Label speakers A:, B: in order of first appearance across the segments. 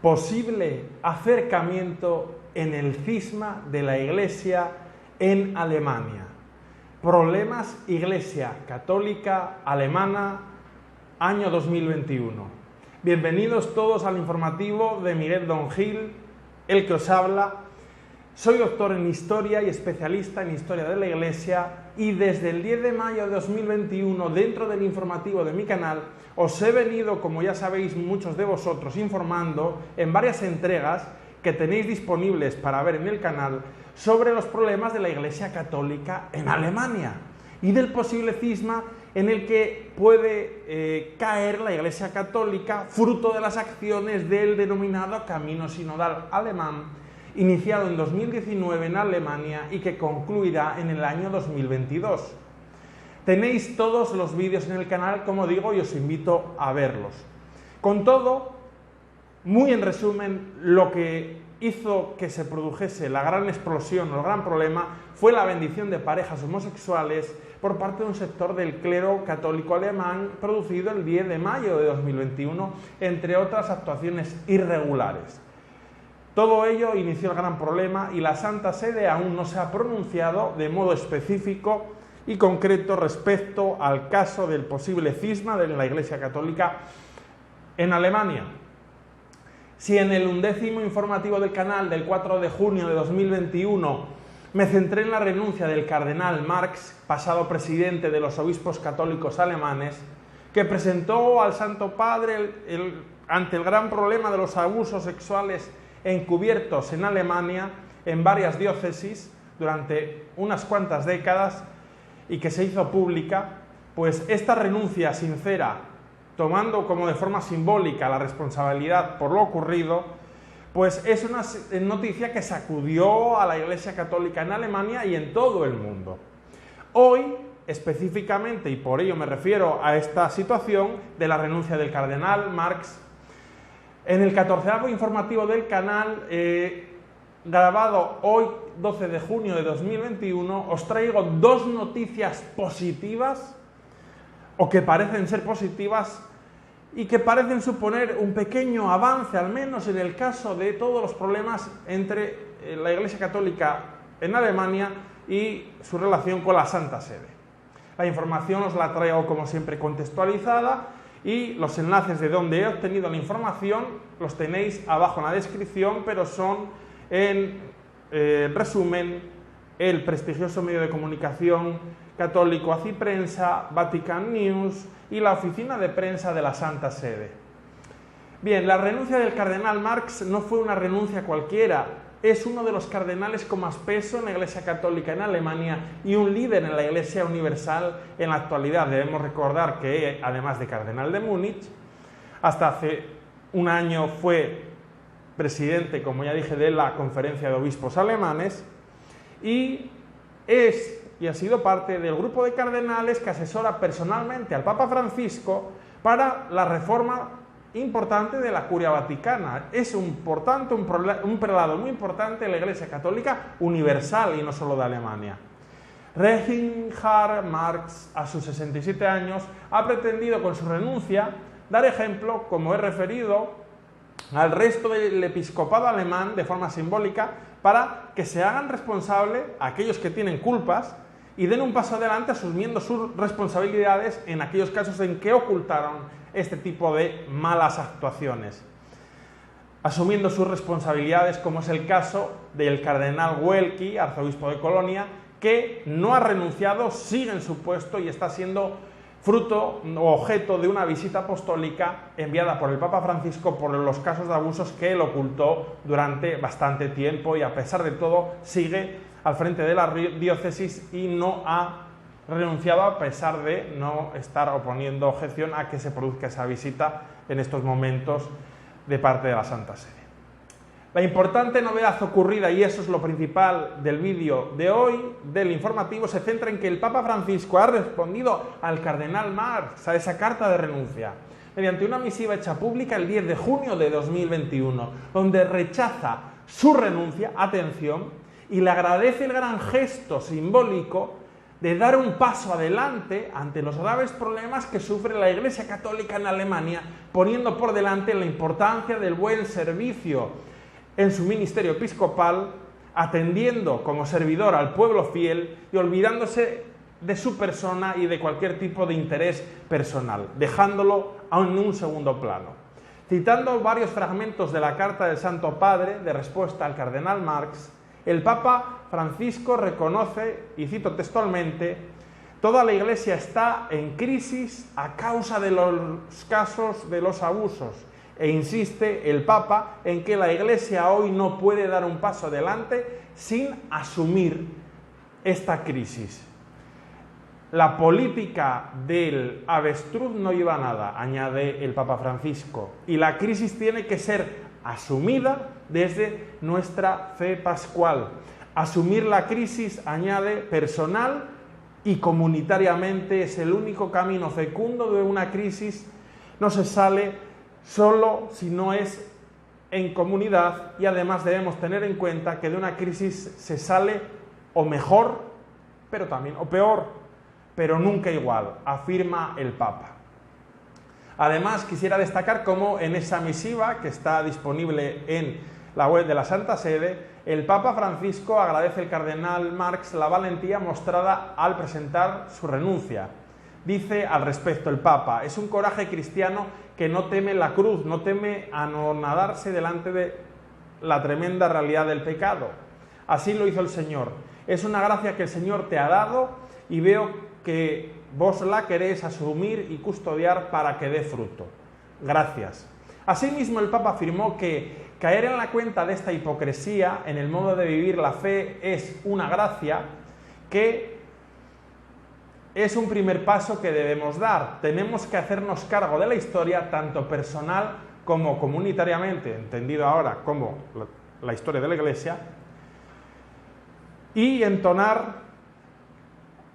A: posible acercamiento en el cisma de la Iglesia en Alemania. Problemas Iglesia Católica Alemana, año 2021. Bienvenidos todos al informativo de Miguel Don Gil, el que os habla. Soy doctor en Historia y especialista en Historia de la Iglesia, y desde el 10 de mayo de 2021, dentro del informativo de mi canal, os he venido, como ya sabéis muchos de vosotros, informando en varias entregas que tenéis disponibles para ver en el canal sobre los problemas de la Iglesia Católica en Alemania y del posible cisma en el que puede caer la Iglesia Católica fruto de las acciones del denominado Camino Sinodal Alemán, iniciado en 2019 en Alemania y que concluirá en el año 2022. Tenéis todos los vídeos en el canal, como digo, y os invito a verlos. Con todo, muy en resumen, lo que hizo que se produjese la gran explosión o el gran problema fue la bendición de parejas homosexuales por parte de un sector del clero católico alemán, producido el 10 de mayo de 2021, entre otras actuaciones irregulares. Todo ello inició el gran problema y la Santa Sede aún no se ha pronunciado de modo específico y concreto respecto al caso del posible cisma de la Iglesia Católica en Alemania. Si en el 11º informativo del canal del 4 de junio de 2021 me centré en la renuncia del cardenal Marx, pasado presidente de los obispos católicos alemanes, que presentó al Santo Padre ante el gran problema de los abusos sexuales encubiertos en Alemania, en varias diócesis, durante unas cuantas décadas, y que se hizo pública, pues esta renuncia sincera, tomando como de forma simbólica la responsabilidad por lo ocurrido, pues es una noticia que sacudió a la Iglesia Católica en Alemania y en todo el mundo. Hoy, específicamente, y por ello me refiero a esta situación de la renuncia del cardenal Marx, en el 14º informativo del canal, grabado hoy, 12 de junio de 2021, os traigo dos noticias positivas, o que parecen ser positivas, y que parecen suponer un pequeño avance, al menos en el caso de todos los problemas entre la Iglesia Católica en Alemania y su relación con la Santa Sede. La información os la traigo, como siempre, contextualizada, y los enlaces de donde he obtenido la información los tenéis abajo en la descripción, pero son en resumen el prestigioso medio de comunicación católico Aciprensa, Vatican News y la oficina de prensa de la Santa Sede. Bien, la renuncia del cardenal Marx no fue una renuncia cualquiera, es uno de los cardenales con más peso en la Iglesia Católica en Alemania y un líder en la Iglesia Universal en la actualidad. Debemos recordar que, además de cardenal de Múnich, hasta hace un año fue presidente, como ya dije, de la Conferencia de Obispos Alemanes, y ha sido parte del grupo de cardenales que asesora personalmente al Papa Francisco para la reforma importante de la Curia Vaticana. Es un prelado muy importante de la Iglesia Católica universal y no solo de Alemania. Reinhard Marx, a sus 67 años, ha pretendido con su renuncia dar ejemplo, como he referido, al resto del episcopado alemán de forma simbólica, para que se hagan responsables aquellos que tienen culpas y den un paso adelante asumiendo sus responsabilidades en aquellos casos en que ocultaron este tipo de malas actuaciones. Asumiendo sus responsabilidades, como es el caso del cardenal Welki, arzobispo de Colonia, que no ha renunciado, sigue en su puesto y está siendo fruto o objeto de una visita apostólica enviada por el Papa Francisco por los casos de abusos que él ocultó durante bastante tiempo, y a pesar de todo sigue al frente de la diócesis y no ha renunciado, a pesar de no estar oponiendo objeción a que se produzca esa visita en estos momentos de parte de la Santa Sede. La importante novedad ocurrida, y eso es lo principal del vídeo de hoy, del informativo, se centra en que el Papa Francisco ha respondido al cardenal Marx, a esa carta de renuncia, mediante una misiva hecha pública el 10 de junio de 2021, donde rechaza su renuncia, atención, y le agradece el gran gesto simbólico de dar un paso adelante ante los graves problemas que sufre la Iglesia Católica en Alemania, poniendo por delante la importancia del buen servicio en su ministerio episcopal, atendiendo como servidor al pueblo fiel y olvidándose de su persona y de cualquier tipo de interés personal, dejándolo en un segundo plano. Citando varios fragmentos de la carta del Santo Padre de respuesta al cardenal Marx, el Papa Francisco reconoce, y cito textualmente, toda la Iglesia está en crisis a causa de los casos de los abusos, e insiste el Papa en que la Iglesia hoy no puede dar un paso adelante sin asumir esta crisis. La política del avestruz no lleva a nada, añade el Papa Francisco, y la crisis tiene que ser asumida desde nuestra fe pascual. Asumir la crisis, añade, personal y comunitariamente es el único camino fecundo de una crisis. No se sale solo si no es en comunidad, y además debemos tener en cuenta que de una crisis se sale o mejor, pero también o peor, pero nunca igual, afirma el Papa. Además, quisiera destacar cómo en esa misiva, que está disponible en la web de la Santa Sede, el Papa Francisco agradece al cardenal Marx la valentía mostrada al presentar su renuncia. Dice al respecto el Papa: es un coraje cristiano que no teme la cruz, no teme anonadarse delante de la tremenda realidad del pecado. Así lo hizo el Señor. Es una gracia que el Señor te ha dado y veo que vos la queréis asumir y custodiar para que dé fruto. Gracias. Asimismo, el Papa afirmó que caer en la cuenta de esta hipocresía en el modo de vivir la fe es una gracia que es un primer paso que debemos dar. Tenemos que hacernos cargo de la historia, tanto personal como comunitariamente, entendido ahora como la historia de la Iglesia, y entonar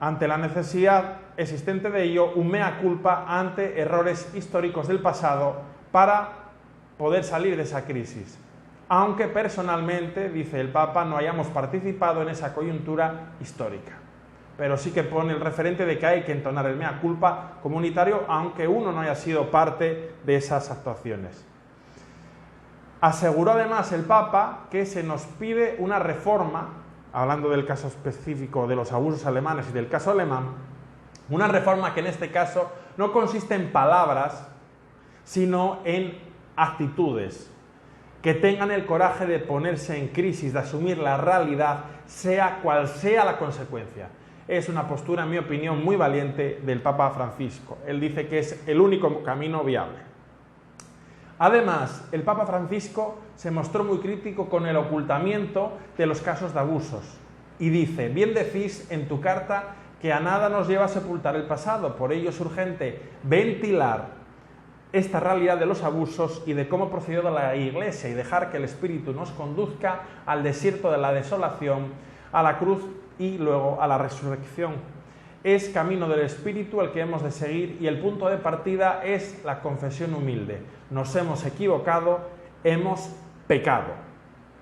A: ante la necesidad existente de ello un mea culpa ante errores históricos del pasado para poder salir de esa crisis. Aunque personalmente, dice el Papa, no hayamos participado en esa coyuntura histórica. Pero sí que pone el referente de que hay que entonar el mea culpa comunitario, aunque uno no haya sido parte de esas actuaciones. Aseguró además el Papa que se nos pide una reforma, hablando del caso específico de los abusos alemanes y del caso alemán, una reforma que en este caso no consiste en palabras, sino en actitudes, que tengan el coraje de ponerse en crisis, de asumir la realidad, sea cual sea la consecuencia. Es una postura, en mi opinión, muy valiente del Papa Francisco. Él dice que es el único camino viable. Además, el Papa Francisco se mostró muy crítico con el ocultamiento de los casos de abusos y dice: bien decís en tu carta que a nada nos lleva a sepultar el pasado, por ello es urgente ventilar esta realidad de los abusos y de cómo procedió la Iglesia y dejar que el Espíritu nos conduzca al desierto de la desolación, a la cruz y luego a la resurrección. Es camino del Espíritu el que hemos de seguir y el punto de partida es la confesión humilde. Nos hemos equivocado, hemos pecado,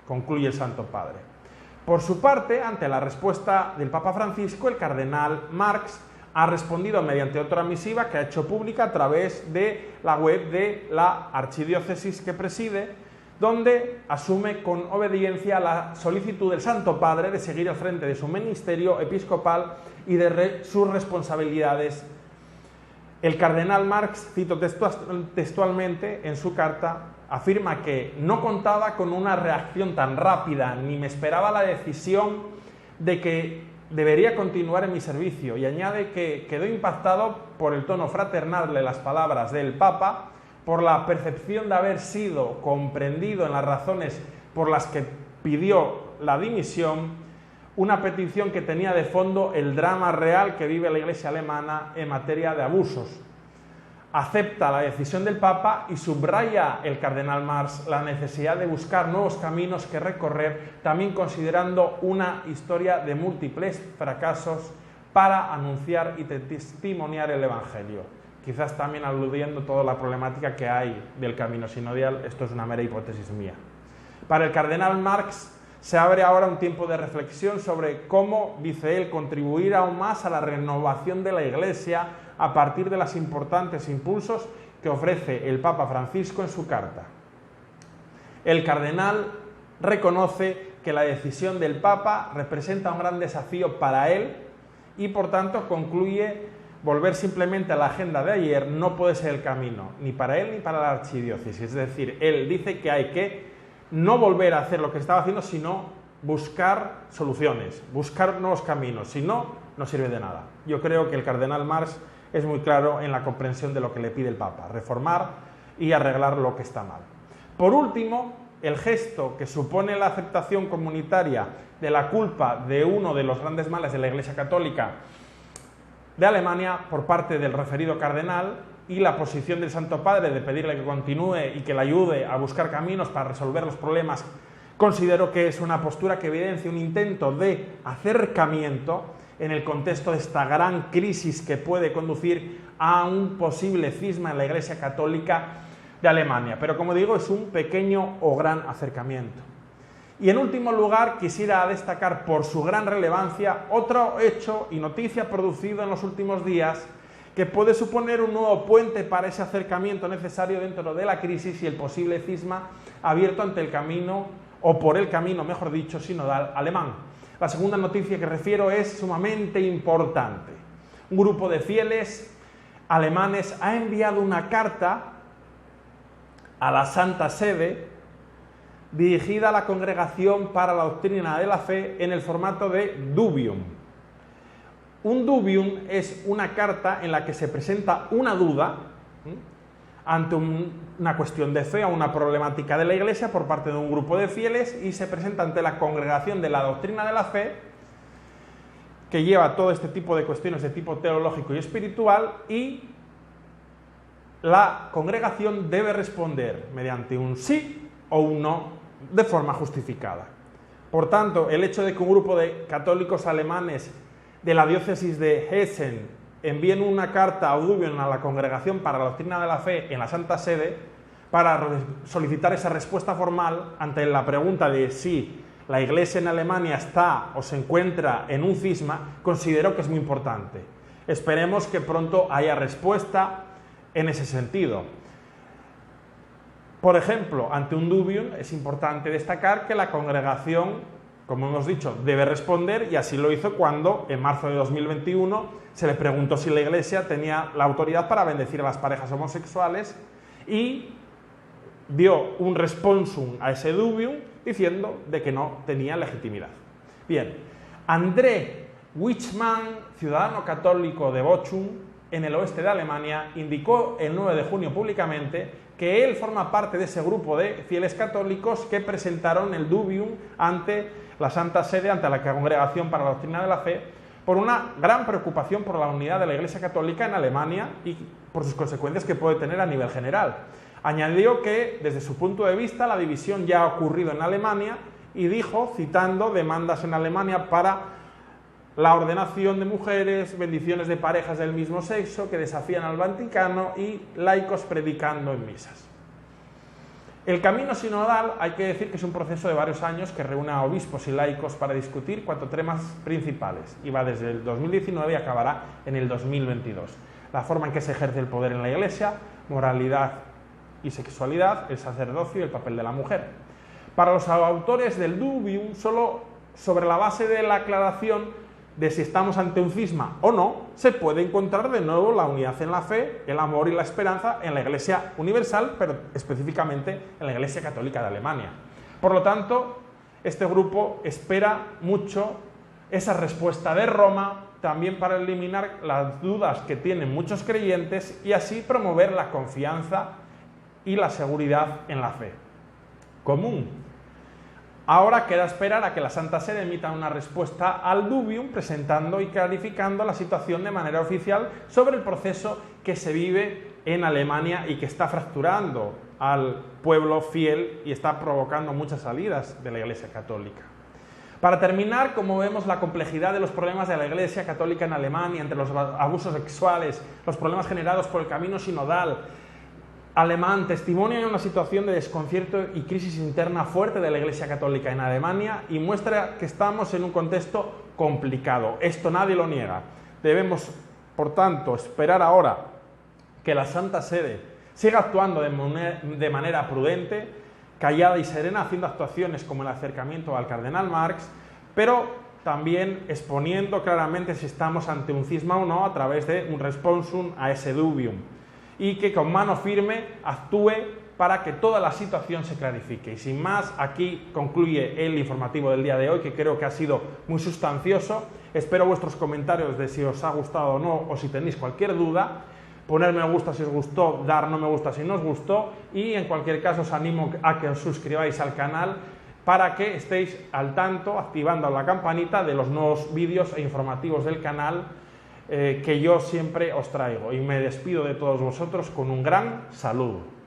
A: concluye el Santo Padre. Por su parte, ante la respuesta del Papa Francisco, el cardenal Marx ha respondido mediante otra misiva que ha hecho pública a través de la web de la archidiócesis que preside, donde asume con obediencia la solicitud del Santo Padre de seguir al frente de su ministerio episcopal y de sus responsabilidades. El cardenal Marx, cito textualmente en su carta, afirma que no contaba con una reacción tan rápida, ni me esperaba la decisión de que debería continuar en mi servicio, y añade que quedó impactado por el tono fraternal de las palabras del Papa, por la percepción de haber sido comprendido en las razones por las que pidió la dimisión, una petición que tenía de fondo el drama real que vive la Iglesia alemana en materia de abusos. Acepta la decisión del Papa y subraya el cardenal Marx la necesidad de buscar nuevos caminos que recorrer, también considerando una historia de múltiples fracasos para anunciar y testimoniar el Evangelio. Quizás también aludiendo a toda la problemática que hay del camino sinodial, esto es una mera hipótesis mía. Para el cardenal Marx Se abre ahora un tiempo de reflexión sobre cómo, dice él, contribuir aún más a la renovación de la Iglesia a partir de los importantes impulsos que ofrece el Papa Francisco en su carta. El cardenal reconoce que la decisión del Papa representa un gran desafío para él y, por tanto, concluye: volver simplemente a la agenda de ayer no puede ser el camino, ni para él ni para la archidiócesis. Es decir, él dice que hay que no volver a hacer lo que estaba haciendo, sino buscar soluciones, buscar nuevos caminos. Si no, no sirve de nada. Yo creo que el cardenal Marx es muy claro en la comprensión de lo que le pide el Papa: reformar y arreglar lo que está mal. Por último, el gesto que supone la aceptación comunitaria de la culpa de uno de los grandes males de la Iglesia Católica de Alemania por parte del referido cardenal y la posición del Santo Padre de pedirle que continúe y que le ayude a buscar caminos para resolver los problemas, considero que es una postura que evidencia un intento de acercamiento en el contexto de esta gran crisis que puede conducir a un posible cisma en la Iglesia Católica de Alemania. Pero, como digo, es un pequeño o gran acercamiento. Y en último lugar, quisiera destacar por su gran relevancia otro hecho y noticia producido en los últimos días que puede suponer un nuevo puente para ese acercamiento necesario dentro de la crisis y el posible cisma abierto ante el camino, o por el camino, mejor dicho, sinodal alemán. La segunda noticia que refiero es sumamente importante. Un grupo de fieles alemanes ha enviado una carta a la Santa Sede dirigida a la Congregación para la Doctrina de la Fe en el formato de Dubium. Un Dubium es una carta en la que se presenta una duda ante una cuestión de fe o una problemática de la Iglesia por parte de un grupo de fieles y se presenta ante la Congregación de la Doctrina de la Fe, que lleva todo este tipo de cuestiones de tipo teológico y espiritual, y la congregación debe responder mediante un sí o un no de forma justificada. Por tanto, el hecho de que un grupo de católicos alemanes de la diócesis de Hessen envíen una carta o Dubium a la Congregación para la Doctrina de la Fe en la Santa Sede para solicitar esa respuesta formal ante la pregunta de si la Iglesia en Alemania está o se encuentra en un cisma, considero que es muy importante. Esperemos que pronto haya respuesta en ese sentido. Por ejemplo, ante un Dubium es importante destacar que la congregación, como hemos dicho, debe responder, y así lo hizo cuando, en marzo de 2021, se le preguntó si la Iglesia tenía la autoridad para bendecir a las parejas homosexuales, y dio un responsum a ese Dubium diciendo de que no tenía legitimidad. Bien, André Wichmann, ciudadano católico de Bochum, en el oeste de Alemania, indicó el 9 de junio públicamente que él forma parte de ese grupo de fieles católicos que presentaron el Dubium ante la Santa Sede, ante la Congregación para la Doctrina de la Fe, por una gran preocupación por la unidad de la Iglesia Católica en Alemania y por sus consecuencias que puede tener a nivel general. Añadió que, desde su punto de vista, la división ya ha ocurrido en Alemania y dijo, citando demandas en Alemania para la ordenación de mujeres, bendiciones de parejas del mismo sexo que desafían al Vaticano y laicos predicando en misas. El camino sinodal, hay que decir que es un proceso de varios años que reúne a obispos y laicos para discutir 4 temas principales y va desde el 2019 y acabará en el 2022. La forma en que se ejerce el poder en la Iglesia, moralidad y sexualidad, el sacerdocio y el papel de la mujer. Para los autores del Dubium, solo sobre la base de la aclaración de si estamos ante un cisma o no, se puede encontrar de nuevo la unidad en la fe, el amor y la esperanza en la Iglesia universal, pero específicamente en la Iglesia Católica de Alemania. Por lo tanto, este grupo espera mucho esa respuesta de Roma, también para eliminar las dudas que tienen muchos creyentes y así promover la confianza y la seguridad en la fe común. Ahora queda esperar a que la Santa Sede emita una respuesta al Dubium, presentando y clarificando la situación de manera oficial sobre el proceso que se vive en Alemania y que está fracturando al pueblo fiel y está provocando muchas salidas de la Iglesia Católica. Para terminar, como vemos la complejidad de los problemas de la Iglesia Católica en Alemania, entre los abusos sexuales, los problemas generados por el camino sinodal, alemán testimonia una situación de desconcierto y crisis interna fuerte de la Iglesia Católica en Alemania y muestra que estamos en un contexto complicado. Esto nadie lo niega. Debemos, por tanto, esperar ahora que la Santa Sede siga actuando de manera prudente, callada y serena, haciendo actuaciones como el acercamiento al cardenal Marx, pero también exponiendo claramente si estamos ante un cisma o no a través de un responsum a esse dubium, y que con mano firme actúe para que toda la situación se clarifique. Y sin más, aquí concluye el informativo del día de hoy, que creo que ha sido muy sustancioso. Espero vuestros comentarios de si os ha gustado o no, o si tenéis cualquier duda. Poner me gusta si os gustó, dar no me gusta si no os gustó, y en cualquier caso os animo a que os suscribáis al canal para que estéis al tanto, activando la campanita de los nuevos vídeos e informativos del canal que yo siempre os traigo. Y me despido de todos vosotros con un gran saludo.